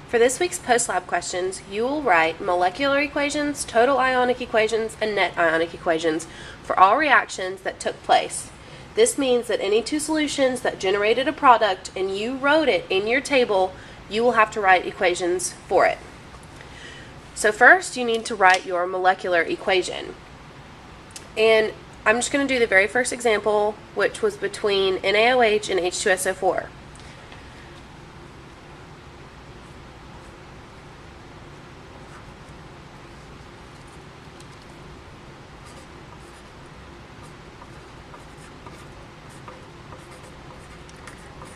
For this week's post-lab questions, you will write molecular equations, total ionic equations, and net ionic equations for all reactions that took place. This means that any two solutions that generated a product and you wrote it in your table, you will have to write equations for it. So first, you need to write your molecular equation. And I'm just going to do the very first example, which was between NaOH and H2SO4.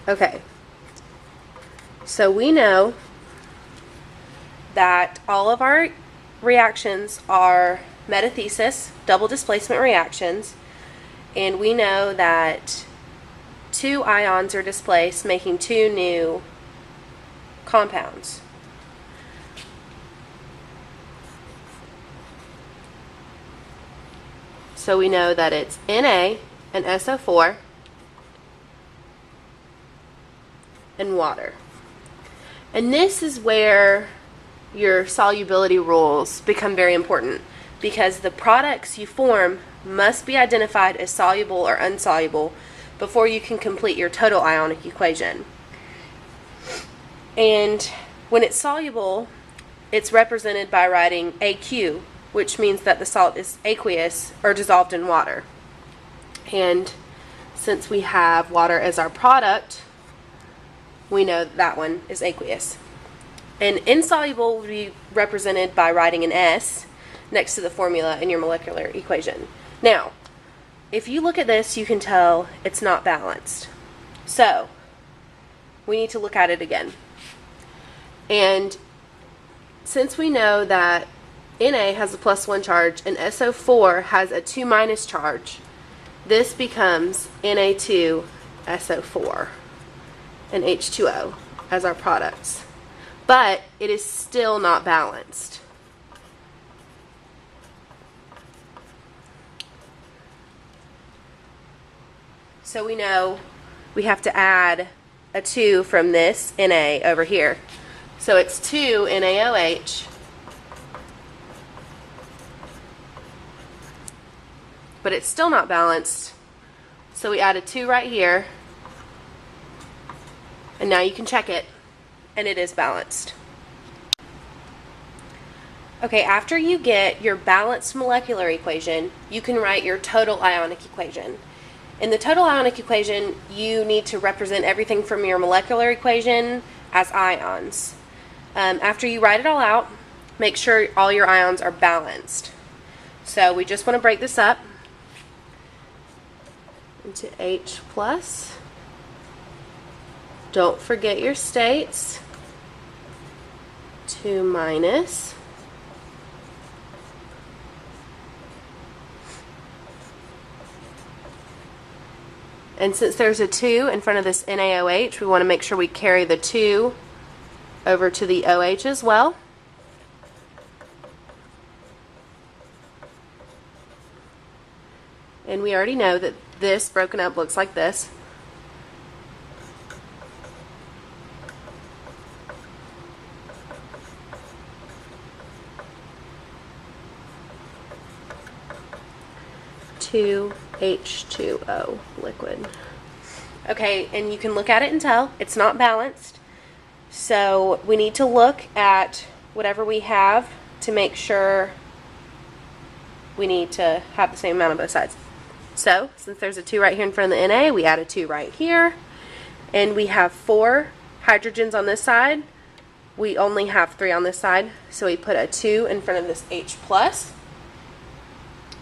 Okay, so we know that all of our reactions are metathesis, double displacement reactions, and we know that two ions are displaced, making two new compounds. So we know that it's Na and SO4 and water. And this is where your solubility rules become very important, because the products you form must be identified as soluble or insoluble before you can complete your total ionic equation. And when it's soluble, it's represented by writing AQ, which means that the salt is aqueous or dissolved in water. And since we have water as our product, we know that one is aqueous. And insoluble will be represented by writing an S next to the formula in your molecular equation. Now, if you look at this, you can tell it's not balanced. So, we need to look at it again. And since we know that Na has a +1 charge and SO4 has a 2- charge, this becomes Na2SO4 and H2O as our products. But it is still not balanced. So we know we have to add a 2 from this Na over here. So it's 2 NaOH, but it's still not balanced. So we add a 2 right here, and now you can check it, and it is balanced. Okay, after you get your balanced molecular equation, you can write your total ionic equation. In the total ionic equation, you need to represent everything from your molecular equation as ions. After you write it all out, make sure all your ions are balanced. So we just want to break this up into H plus. Don't forget your states. 2 minus. And since there's a 2 in front of this NaOH, we want to make sure we carry the 2 over to the OH as well. And we already know that this broken up looks like this. H2O liquid. Okay, and you can look at it and tell it's not balanced. So we need to look at whatever we have to make sure we need to have the same amount on both sides. So since there's a 2 right here in front of the Na, we add a 2 right here. And we have 4 hydrogens on this side. We only have 3 on this side. So we put a 2 in front of this H plus.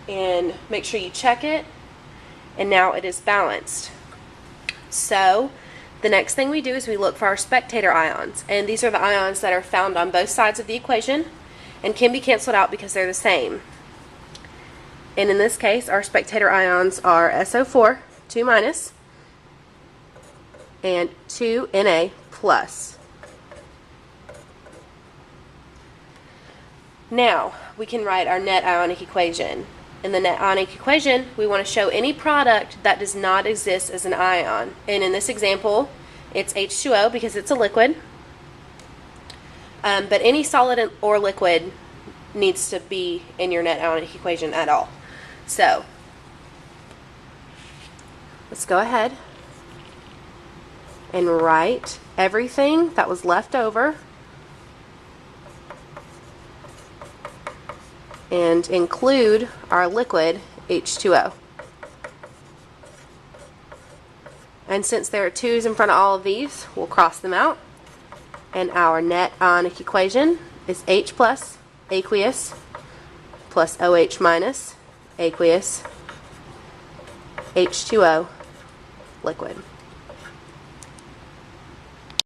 And make sure you check it, and now it is balanced. So the next thing we do is we look for our spectator ions, and these are the ions that are found on both sides of the equation and can be canceled out because they're the same. And in this case, our spectator ions are SO4, 2 minus, and 2 Na plus. Now we can write our net ionic equation. In the net ionic equation, we want to show any product that does not exist as an ion. And in this example, it's H2O because it's a liquid. But any solid or liquid needs to be in your net ionic equation at all. So let's go ahead and write everything that was left over and include our liquid H2O. And since there are 2's in front of all of these, we'll cross them out. And our net ionic equation is H plus aqueous plus OH minus aqueous H2O liquid.